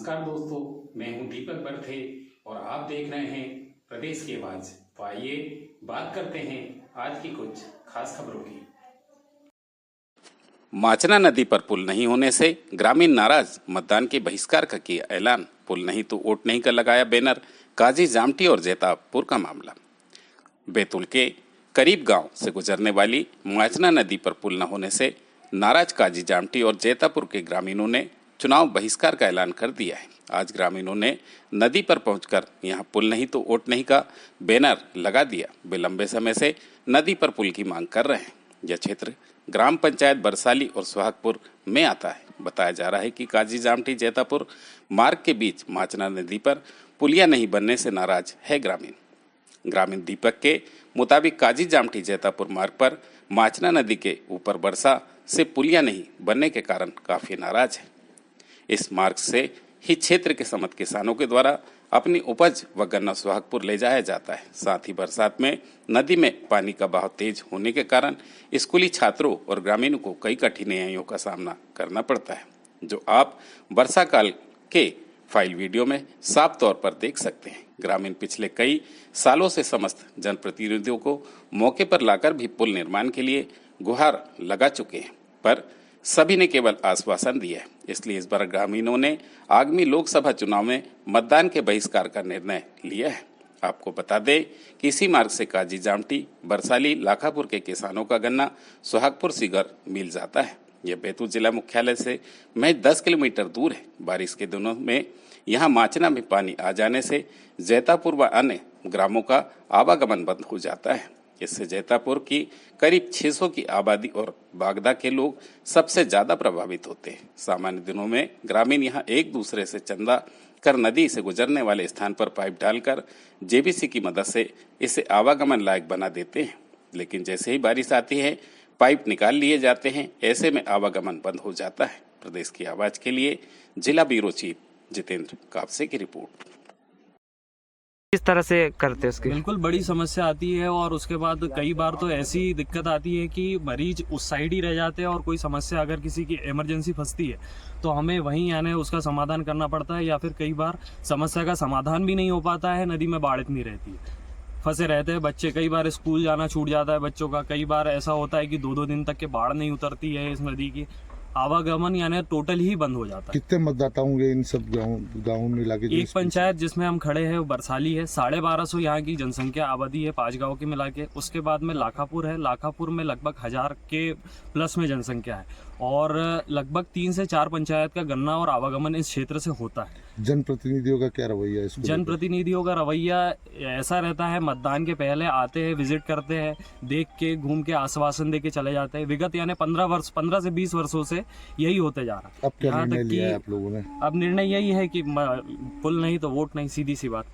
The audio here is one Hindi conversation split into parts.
नमस्कार दोस्तों, मैं हूं दीपक बर्थे और आप देख रहे हैं प्रदेश की आवाज। तो आइए बात करते हैं आज की कुछ खास खबरों की। माचना नदी पर पुल नहीं होने से ग्रामीण नाराज, मतदान के बहिष्कार का किया ऐलान। पुल नहीं तो वोट नहीं का लगाया बैनर। काजी जामटी और जैतापुर का मामला। बैतूल के करीब गांव से गुजरने वाली माचना नदी पर पुल न होने से नाराज काजी जामटी और जैतापुर के ग्रामीणों ने चुनाव बहिष्कार का ऐलान कर दिया है। आज ग्रामीणों ने नदी पर पहुंचकर यहां पुल नहीं तो वोट नहीं का बैनर लगा दिया। वे लंबे समय से नदी पर पुल की मांग कर रहे हैं। यह क्षेत्र ग्राम पंचायत बरसाली और सुहागपुर में आता है। बताया जा रहा है कि काजी जामटी जैतापुर मार्ग के बीच माचना नदी पर पुलिया नहीं बनने से नाराज है ग्रामीण दीपक के मुताबिक काजी जामटी जैतापुर मार्ग पर माचना नदी के ऊपर वर्षा से पुलिया नहीं बनने के कारण काफी नाराज है। इस मार्ग से ही क्षेत्र के समस्त किसानों के द्वारा अपनी उपज व गन्ना सुहागपुर ले जाया जाता है। साथ ही बरसात में नदी में पानी का बहाव तेज होने के कारण स्कूली छात्रों और ग्रामीणों को कई कठिनाइयों का सामना करना पड़ता है, जो आप वर्षा काल के फाइल वीडियो में साफ तौर पर देख सकते हैं। ग्रामीण पिछले कई सालों से समस्त जनप्रतिनिधियों को मौके पर लाकर भी पुल निर्माण के लिए गुहार लगा चुके हैं, पर सभी ने केवल आश्वासन दिया है। इसलिए इस बार ग्रामीणों ने आगामी लोकसभा चुनाव में मतदान के बहिष्कार का निर्णय लिया है। आपको बता दें कि इसी मार्ग से काजी जामटी, बरसाली, लाखापुर के किसानों का गन्ना सुहागपुर सीगर मिल जाता है। यह बैतूल जिला मुख्यालय से महज 10 किलोमीटर दूर है। बारिश के दिनों में यहाँ माचना में पानी आ जाने से जैतापुर व अन्य ग्रामों का आवागमन बंद हो जाता है। इससे जैतापुर की करीब 600 की आबादी और बागदा के लोग सबसे ज्यादा प्रभावित होते हैं। सामान्य दिनों में ग्रामीण यहाँ एक दूसरे से चंदा कर नदी से गुजरने वाले स्थान पर पाइप डालकर जेबीसी की मदद से इसे आवागमन लायक बना देते हैं, लेकिन जैसे ही बारिश आती है पाइप निकाल लिए जाते हैं। ऐसे में आवागमन बंद हो जाता है। प्रदेश की आवाज के लिए जिला ब्यूरो चीफ जितेंद्र कापसे की रिपोर्ट। किस तरह से करते उसकी? बिल्कुल बड़ी समस्या आती है और उसके बाद कई बार तो ऐसी दिक्कत आती है कि मरीज उस साइड ही रह जाते हैं और कोई समस्या अगर किसी की इमरजेंसी फंसती है तो हमें वहीं आने उसका समाधान करना पड़ता है, या फिर कई बार समस्या का समाधान भी नहीं हो पाता है। नदी में बाढ़ इतनी रहती है, फंसे रहते हैं बच्चे। कई बार स्कूल जाना छूट जाता है बच्चों का। कई बार ऐसा होता है कि 2-2 दिन तक के बाढ़ नहीं उतरती है। इस नदी की आवागमन यानी टोटल ही बंद हो जाता है। कितने मतदाता होंगे इन सब गाँव में मिला के? एक पंचायत जिसमें हम खड़े हैं वो बरसाली है। 1250 यहाँ की जनसंख्या आबादी है 5 गाँव के मिला के। उसके बाद में लाखापुर है। लाखापुर में लगभग 1000 के प्लस में जनसंख्या है और लगभग 3 से 4 पंचायत का गन्ना और आवागमन इस क्षेत्र से होता है। जनप्रतिनिधियों का क्या रवैया है? जनप्रतिनिधियों का रवैया ऐसा रहता है, मतदान के पहले आते हैं, विजिट करते हैं, देख के घूम के आश्वासन दे के चले जाते हैं। विगत यानी 15 से 20 वर्षों से यही होते जा रहा है। अब क्या निर्णय लिया है आप लोगों ने? अब निर्णय यही है कि पुल नहीं तो वोट नहीं, सीधी सी बात।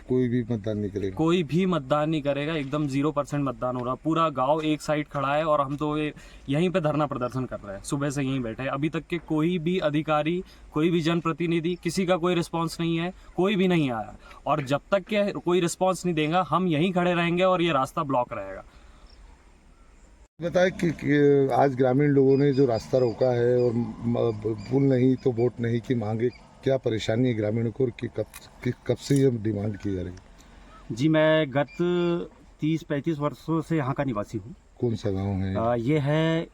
कोई भी मतदान नहीं करेगा? कोई भी मतदान नहीं करेगा। एकदम 0% मतदान हो रहा। पूरा गांव एक साइड खड़ा है और हम तो यहीं पे धरना प्रदर्शन कर रहे हैं। सुबह से यहीं बैठे हैं। अभी तक के कोई भी अधिकारी, कोई भी जनप्रतिनिधि, किसी का कोई रिस्पांस नहीं है, कोई भी नहीं आया। और जब तक के कोई रिस्पांस नहीं देगा हम यहीं खड़े रहेंगे और ये रास्ता ब्लॉक रहेगा। बताए कि आज ग्रामीण लोगों ने जो रास्ता रोका है और पुल नहीं तो वोट नहीं की मांगे, क्या परेशानी है ग्रामीणों को कि कब से ये डिमांड की जा रही है? जी, मैं गत 30-35 वर्षों से यहाँ का निवासी हूँ। कौन सा गांव है? ये है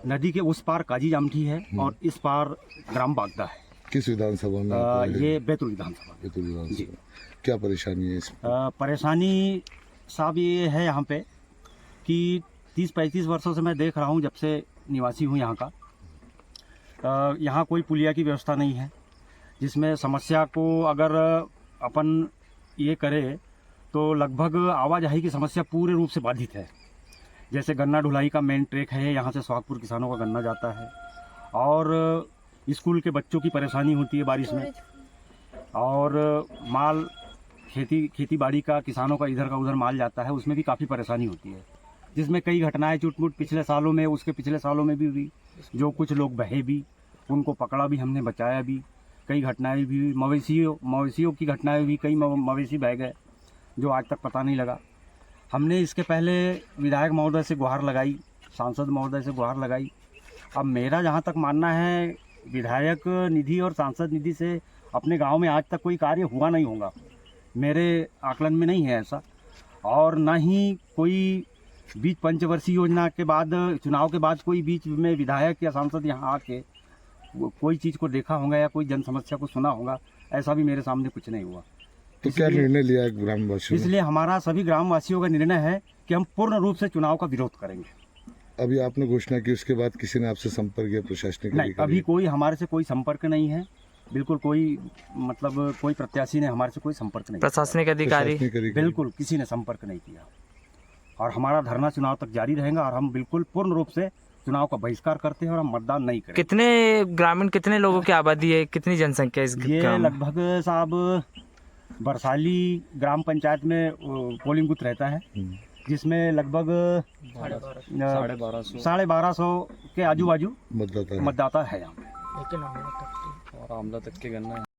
नदी के उस पार काजी जामठी है और इस पार ग्राम बागदा है। किस विधानसभा में? ये बैतूल विधानसभा। बैतूल विधानसभा। क्या परेशानी है इसमें? परेशानी साहब ये है यहाँ पे कि 30-35 वर्षों से मैं देख रहा हूँ, जब से निवासी हूँ यहाँ का। यहाँ कोई पुलिया की व्यवस्था नहीं है, जिसमें समस्या को अगर अपन ये करें तो लगभग आवाजाही की समस्या पूरे रूप से बाधित है। जैसे गन्ना ढुलाई का मेन ट्रैक है, यहाँ से सुहागपुर किसानों का गन्ना जाता है और स्कूल के बच्चों की परेशानी होती है बारिश में। और माल खेती बाड़ी का किसानों का इधर का उधर माल जाता है, उसमें भी काफ़ी परेशानी होती है, जिसमें कई घटनाएं चुटमुट पिछले सालों में, उसके पिछले सालों में भी हुई। जो कुछ लोग बहे भी, उनको पकड़ा भी, हमने बचाया भी। कई घटनाएं भी हुई। मवेशियों की घटनाएं हुई। कई मवेशी बह गए जो आज तक पता नहीं लगा। हमने इसके पहले विधायक महोदय से गुहार लगाई, सांसद महोदय से गुहार लगाई। अब मेरा जहाँ तक मानना है विधायक निधि और सांसद निधि से अपने गांव में आज तक कोई कार्य हुआ नहीं होगा, मेरे आकलन में नहीं है ऐसा। और ना ही कोई बीच पंचवर्षीय योजना के बाद, चुनाव के बाद कोई बीच में विधायक या सांसद यहाँ आके कोई चीज़ को देखा होगा या कोई जन समस्या को सुना होगा, ऐसा भी मेरे सामने कुछ नहीं हुआ। तो क्या निर्णय लिया है ग्रामवासियों ने? इसलिए हमारा सभी ग्रामवासियों का निर्णय है कि हम पूर्ण रूप से चुनाव का विरोध करेंगे। अभी आपने घोषणा की, उसके बाद किसी ने आपसे संपर्क किया प्रशासनिक नहीं, अधिकारी? अभी कोई हमारे से कोई संपर्क नहीं है, बिल्कुल कोई, मतलब कोई प्रत्याशी ने हमारे से कोई संपर्क नहीं प्रशासनिक अधिकारी प्रशासनिक अधिकारी? किया। बिल्कुल किसी ने संपर्क नहीं किया। और हमारा धरना चुनाव तक जारी रहेगा और हम बिल्कुल पूर्ण रूप से चुनाव का बहिष्कार करते हैं और हम मतदान नहीं करेंगे। कितने ग्रामीण, कितने लोगों की आबादी है, कितनी जनसंख्या है इस ये गाँव में? लगभग साहब बरसाली ग्राम पंचायत में पोलिंग बूथ रहता है, जिसमें लगभग 1250 के आजू बाजू मतदाता है। मतदाता है यहाँ पे। और आमला तक के गन्ना है।